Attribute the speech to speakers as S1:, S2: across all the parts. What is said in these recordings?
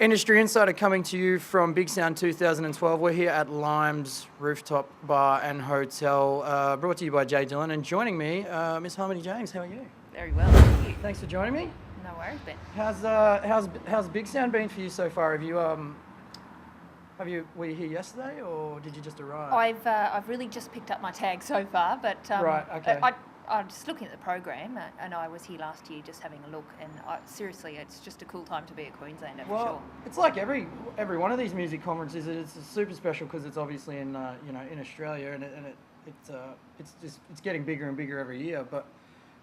S1: Industry Insider coming to you from BigSound 2012. We're here at Lime's Rooftop Bar and Hotel, brought to you by Jay Dillon. And joining me, Miss Harmony James. How are you?
S2: Very well, thank you.
S1: Thanks for joining me.
S2: No worries, Ben.
S1: How's BigSound been for you so far? Were you here yesterday, or did you just arrive?
S2: I've really just picked up my tag so far, but
S1: right, okay.
S2: I'm just looking at the program, and I was here last year just having a look, and seriously, it's just a cool time to be a Queenslander for sure.
S1: It's like every one of these music conferences. It's super special because it's obviously in in Australia, and it's getting bigger and bigger every year. But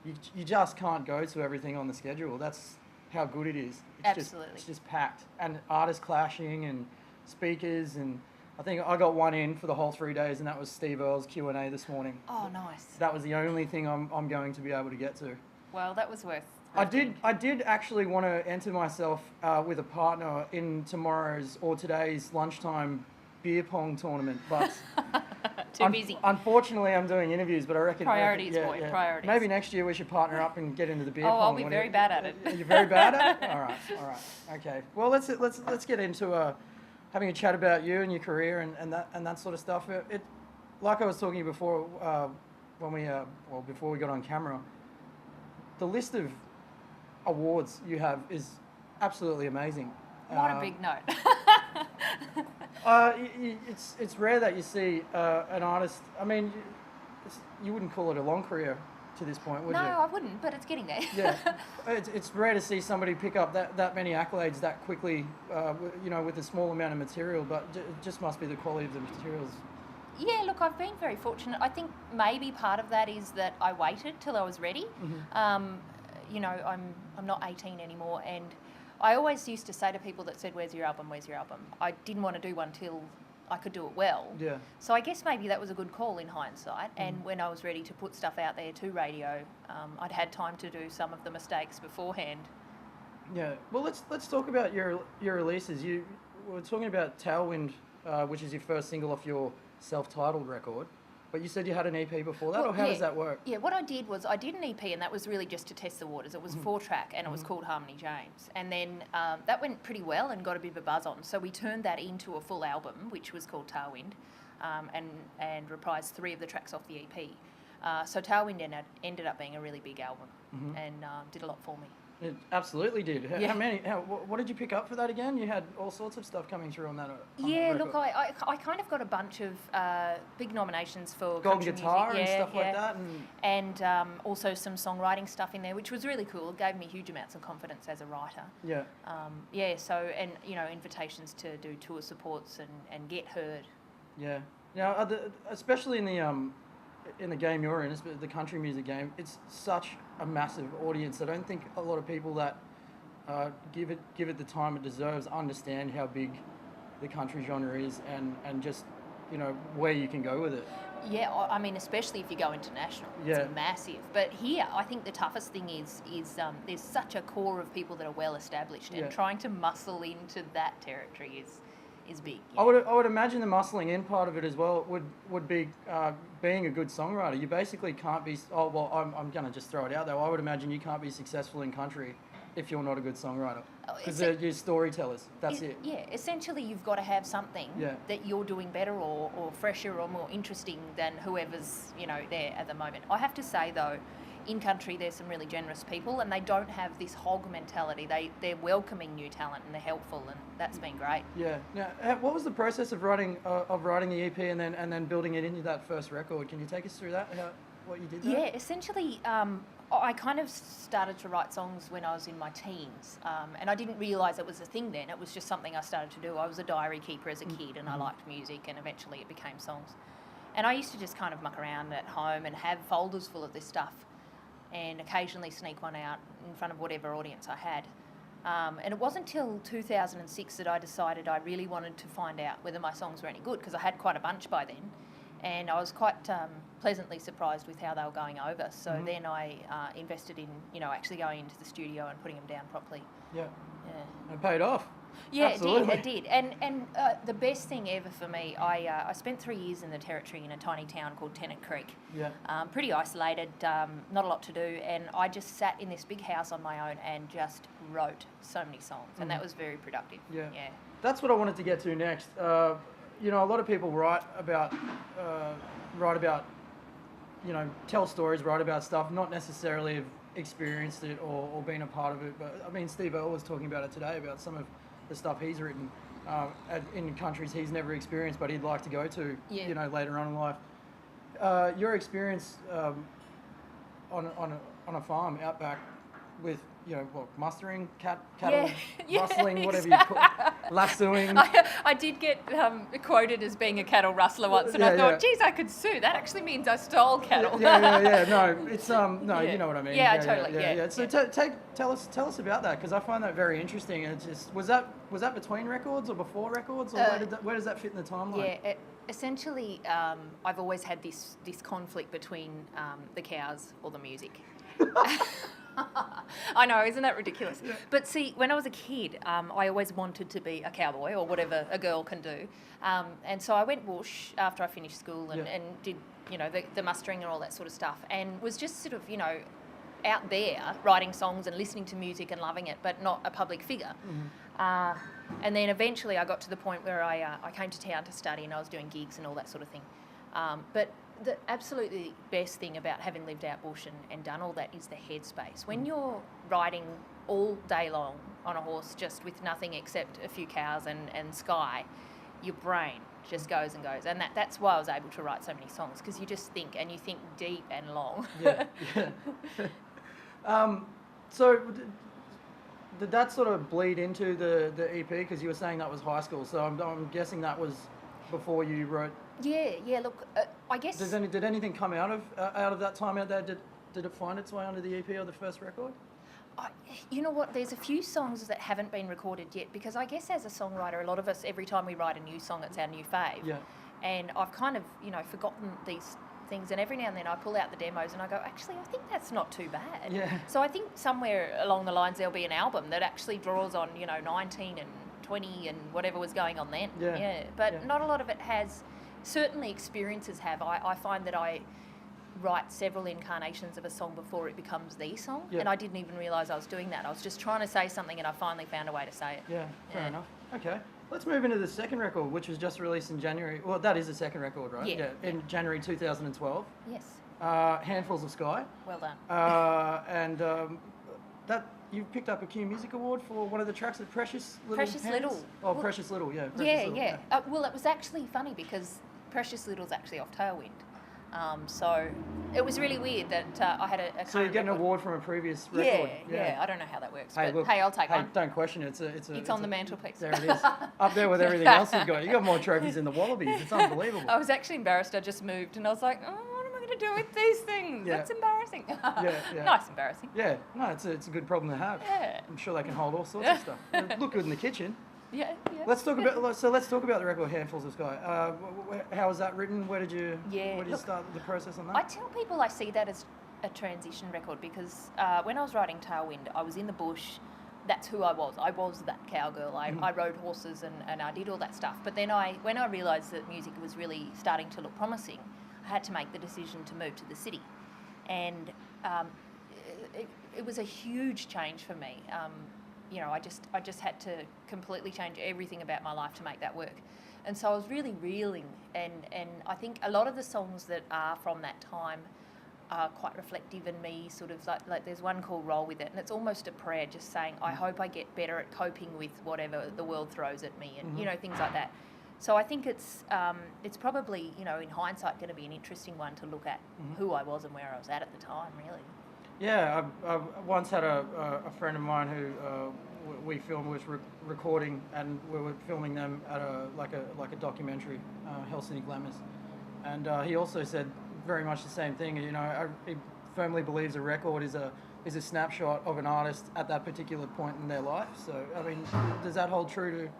S1: you just can't go to everything on the schedule. That's how good it is.
S2: Absolutely,
S1: it's just packed, and artists clashing and speakers, and I think I got one in for the whole 3 days, and that was Steve Earle's Q&A this morning.
S2: Oh, nice.
S1: That was the only thing I'm going to be able to get to.
S2: Well, that was worth.
S1: I did actually want to enter myself with a partner in tomorrow's or today's lunchtime beer pong tournament, but
S2: too busy.
S1: Unfortunately, I'm doing interviews, but I reckon
S2: priorities, boy. Priorities.
S1: Maybe next year we should partner up and get into the beer pong.
S2: I'll be very bad at it.
S1: You're very bad at it. All right. Okay. Well, let's get into having a chat about you and your career and that sort of stuff. It like I was talking before before we got on camera, the list of awards you have is absolutely amazing.
S2: What a big note.
S1: It's rare that you see an artist. I mean, you wouldn't call it a long career to this point, would you?
S2: No, I wouldn't, but it's getting there.
S1: Yeah, it's rare to see somebody pick up that many accolades that quickly, with a small amount of material, but it just must be the quality of the materials.
S2: Yeah, look, I've been very fortunate. I think maybe part of that is that I waited till I was ready. Mm-hmm. I'm not 18 anymore, and I always used to say to people that said, "Where's your album? Where's your album?" I didn't want to do one till I could do it well.
S1: Yeah.
S2: So I guess maybe that was a good call in hindsight. And when I was ready to put stuff out there to radio, I'd had time to do some of the mistakes beforehand.
S1: Yeah. Well, let's talk about your releases. You were talking about Tywin, which is your first single off your self-titled record. But you said you had an EP before that, or how does that work?
S2: Yeah, what I did was I did an EP, and that was really just to test the waters. It was 4-track, and it was called Harmony James. And then that went pretty well and got a bit of a buzz on. So we turned that into a full album, which was called Tailwind, and reprised 3 of the tracks off the EP. So Tailwind ended up being a really big album and did a lot for me.
S1: It absolutely did.
S2: Yeah.
S1: What did you pick up for that again? You had all sorts of stuff coming through on that.
S2: Look, I kind of got a bunch of big nominations for
S1: Golden
S2: country
S1: Guitar
S2: music.
S1: and stuff like that.
S2: And also some songwriting stuff in there, which was really cool. It gave me huge amounts of confidence as a writer.
S1: Yeah.
S2: So, and, invitations to do tour supports and get heard.
S1: Yeah. Now, especially in the game you're in, the country music game, it's such a massive audience. I don't think a lot of people that give it the time it deserves understand how big the country genre is and just where you can go with it.
S2: Yeah, I mean, especially if you go international, it's massive. But here, I think the toughest thing is there's such a core of people that are well established, and trying to muscle into that territory is big. Yeah.
S1: I would imagine the muscling in part of it as well would be being a good songwriter. You basically can't be. I'm going to just throw it out there. I would imagine you can't be successful in country if you're not a good songwriter, because you're storytellers. That's it.
S2: Yeah, essentially you've got to have something that you're doing better or fresher or more interesting than whoever's there at the moment. I have to say though, in country there's some really generous people, and they don't have this hog mentality. They're welcoming new talent, and they're helpful, and that's been great. Yeah.
S1: Now, what was the process of writing the EP and then building it into that first record? Can you take us through that? What you did there?
S2: Yeah, essentially, I kind of started to write songs when I was in my teens, and I didn't realise it was a thing then. It was just something I started to do. I was a diary keeper as a kid, and I liked music, and eventually it became songs. And I used to just kind of muck around at home and have folders full of this stuff, and occasionally sneak one out in front of whatever audience I had. And it wasn't until 2006 that I decided I really wanted to find out whether my songs were any good, because I had quite a bunch by then, and I was quite pleasantly surprised with how they were going over. So then I invested in, actually going into the studio and putting them down properly.
S1: Yeah. It paid off.
S2: Yeah,
S1: Absolutely.
S2: it did. And the best thing ever for me, I spent 3 years in the Territory in a tiny town called Tennant Creek.
S1: Yeah.
S2: Pretty isolated, not a lot to do, and I just sat in this big house on my own and just wrote so many songs, and that was very productive.
S1: Yeah.
S2: Yeah.
S1: That's what I wanted to get to next. You know, a lot of people write about, you know, tell stories, write about stuff, not necessarily have experienced it or been a part of it. But I mean, Steve Earle was talking about it today, about some of the stuff he's written in countries he's never experienced, but he'd like to go to, you know, later on in life. Your experience on a farm out back with, you know, what, mustering, cattle, rustling, whatever you call it, lassoing.
S2: I did get quoted as being a cattle rustler once, and I thought, geez, I could sue. That actually means I stole cattle.
S1: Yeah. No, it's no, you know what I mean.
S2: Yeah, totally.
S1: So tell us about that, because I find that very interesting. And it's just was that between records or before records, or where does that fit in the timeline?
S2: Yeah, essentially, I've always had this conflict between the cows or the music. I know, isn't that ridiculous? Yeah. But see, when I was a kid, I always wanted to be a cowboy or whatever a girl can do. And so I went bush after I finished school and did, you know, the mustering and all that sort of stuff, and was just sort of, you know, out there writing songs and listening to music and loving it, but not a public figure. And then eventually I got to the point where I came to town to study, and I was doing gigs and all that sort of thing. But the absolutely best thing about having lived out bush and done all that is the headspace. When you're riding all day long on a horse just with nothing except a few cows and sky, your brain just goes and goes. And that's why I was able to write so many songs, because you just think, and you think deep and long.
S1: Yeah. So did that sort of bleed into the EP? Because you were saying that was high school, so I'm guessing that was before you wrote.
S2: Yeah. Look, I guess.
S1: Did anything come out of that time out there? Did it find its way onto the EP or the first record?
S2: You know what? There's a few songs that haven't been recorded yet, because I guess as a songwriter, a lot of us, every time we write a new song, it's our new fave.
S1: Yeah.
S2: And I've kind of, you know, forgotten these things, and every now and then I pull out the demos and I go, actually, I think that's not too bad.
S1: Yeah.
S2: So I think somewhere along the lines there'll be an album that actually draws on, you know, 19 and 20 and whatever was going on then.
S1: Yeah.
S2: But not a lot of it has. Certainly experiences have. I find that I write several incarnations of a song before it becomes the song, and I didn't even realise I was doing that. I was just trying to say something, and I finally found a way to say it.
S1: Yeah, fair enough. Okay, let's move into the second record, which was just released in January. Well, that is the second record, right?
S2: Yeah.
S1: In January 2012.
S2: Yes.
S1: Handfuls of Sky.
S2: Well done.
S1: And that you've picked up a Q Music Award for one of the tracks of Precious Little.
S2: Precious
S1: Hands?
S2: Little.
S1: Oh, well, Precious Little, yeah.
S2: Well, it was actually funny because Precious Little's actually off Tailwind. So it was really weird that I had a
S1: So you get an award from a previous record.
S2: Yeah. I don't know how that works,
S1: hey,
S2: but
S1: look,
S2: hey, I'll take one.
S1: Don't question it.
S2: It's on the mantelpiece.
S1: There it is. Up there with everything else you've got. You got more trophies than the Wallabies. It's unbelievable.
S2: I was actually embarrassed. I just moved and I was like, oh, what am I going to do with these things?
S1: Yeah.
S2: That's embarrassing.
S1: Yeah.
S2: Nice embarrassing.
S1: Yeah, no, it's a good problem to have.
S2: Yeah.
S1: I'm sure they can hold all sorts of stuff. They look good in the kitchen.
S2: Yeah.
S1: Let's talk about the record Handfuls of Sky. How was that written? Where did you start the process on that?
S2: I tell people I see that as a transition record because when I was writing Tailwind, I was in the bush. That's who I was. I was that cowgirl. I rode horses and I did all that stuff. But then when I realised that music was really starting to look promising, I had to make the decision to move to the city. And it was a huge change for me. You know, I just had to completely change everything about my life to make that work. And so I was really reeling, and I think a lot of the songs that are from that time are quite reflective in me, sort of like there's one called Roll With It, and it's almost a prayer just saying, I hope I get better at coping with whatever the world throws at me, and, you know, things like that. So I think it's probably, you know, in hindsight going to be an interesting one to look at who I was and where I was at the time, really.
S1: Yeah, I once had a friend of mine who we filmed was recording, and we were filming them at a documentary, Helsinki Glamours, and he also said very much the same thing. You know, he firmly believes a record is a snapshot of an artist at that particular point in their life. So, I mean, does that hold true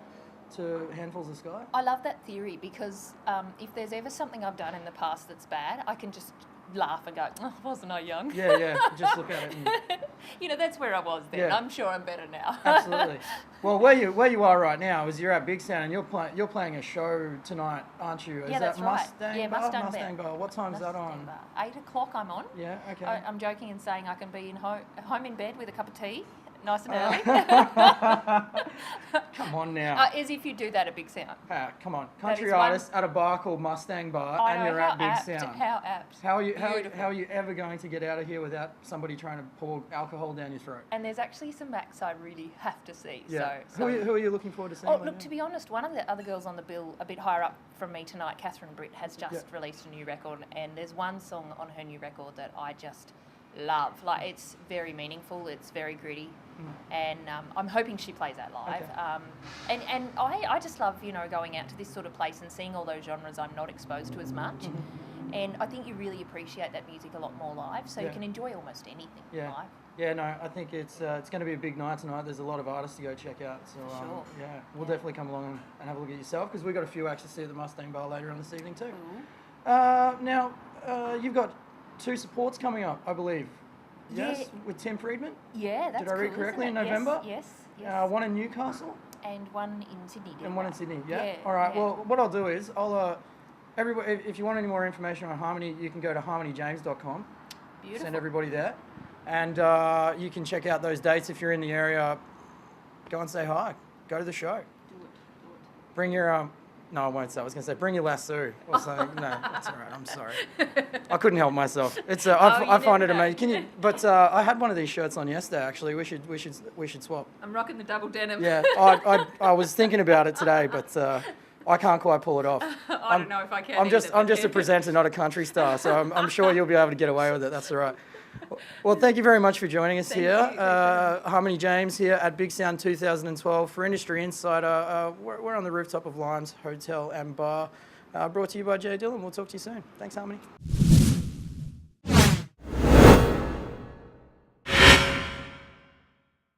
S1: to Handfuls of Sky?
S2: I love that theory because if there's ever something I've done in the past that's bad, I can just laugh and go, oh, wasn't I young?
S1: Yeah, just look at it.
S2: You know, that's where I was then.
S1: Yeah.
S2: I'm sure I'm better now.
S1: Absolutely. Well, where you are right now is you're at BigSound and you're playing a show tonight, aren't you? Is
S2: Yeah, that's
S1: that
S2: right.
S1: Mustang
S2: Yeah,
S1: Bar?
S2: Mustang
S1: Bar. What time's that on?
S2: 8 o'clock I'm on.
S1: Yeah, okay.
S2: I'm joking and saying I can be home in bed with a cup of tea, nice and early.
S1: Come on now.
S2: As if you do that at BigSound.
S1: Come on. Country
S2: is one-
S1: artist at a bar called Mustang Bar
S2: I
S1: and
S2: know,
S1: you're
S2: how
S1: at
S2: apt,
S1: BigSound.
S2: how apt.
S1: How
S2: Beautiful.
S1: are you ever going to get out of here without somebody trying to pour alcohol down your throat?
S2: And there's actually some acts I really have to see.
S1: Yeah.
S2: So,
S1: Who are you looking forward to seeing?
S2: Oh,
S1: later?
S2: look, to be honest, one of the other girls on the bill, a bit higher up from me tonight, Catherine Britt, has just released a new record, and there's one song on her new record that I just love. Like, it's very meaningful, it's very gritty, and I'm hoping she plays that live.
S1: Okay.
S2: And I just love, you know, going out to this sort of place and seeing all those genres I'm not exposed to as much. And I think you really appreciate that music a lot more live, so you can enjoy almost anything live.
S1: Yeah, no, I think it's going to be a big night tonight. There's a lot of artists to go check out. So,
S2: Sure.
S1: we'll definitely come along and have a look at yourself because we've got a few acts to see at the Mustang Bar later on this evening too. Now, you've got 2 supports coming up, I believe. Yes,
S2: Yeah.
S1: with Tim Friedman.
S2: Yeah, that's
S1: Did I read
S2: cool,
S1: correctly
S2: isn't
S1: in
S2: it?
S1: November?
S2: Yes.
S1: One in Newcastle
S2: And one in Sydney.
S1: and one in Sydney. Yeah.
S2: Yeah,
S1: All right.
S2: yeah.
S1: Well, what I'll do is everybody, if you want any more information on Harmony, you can go to harmonyjames.com.
S2: Beautiful.
S1: Send everybody there. And you can check out those dates if you're in the area. Go and say hi. Go to the show.
S2: Do it.
S1: Bring your no, I won't say. I was going to say bring your lasso or something. No, that's all right. I'm sorry. I couldn't help myself. It's I find it
S2: never know.
S1: amazing. Can you? But I had one of these shirts on yesterday. Actually, we should swap.
S2: I'm rocking the double denim.
S1: Yeah, I was thinking about it today, but I can't quite pull it off.
S2: I don't know if I can.
S1: I'm just a presenter, not a country star. So I'm sure you'll be able to get away with it. That's all right. Well, thank you very much for joining us here. Harmony James here at Big Sound 2012 for Industry Insider. We're on the rooftop of Limes Hotel and Bar. Brought to you by Jay Dillon. We'll talk to you soon. Thanks, Harmony.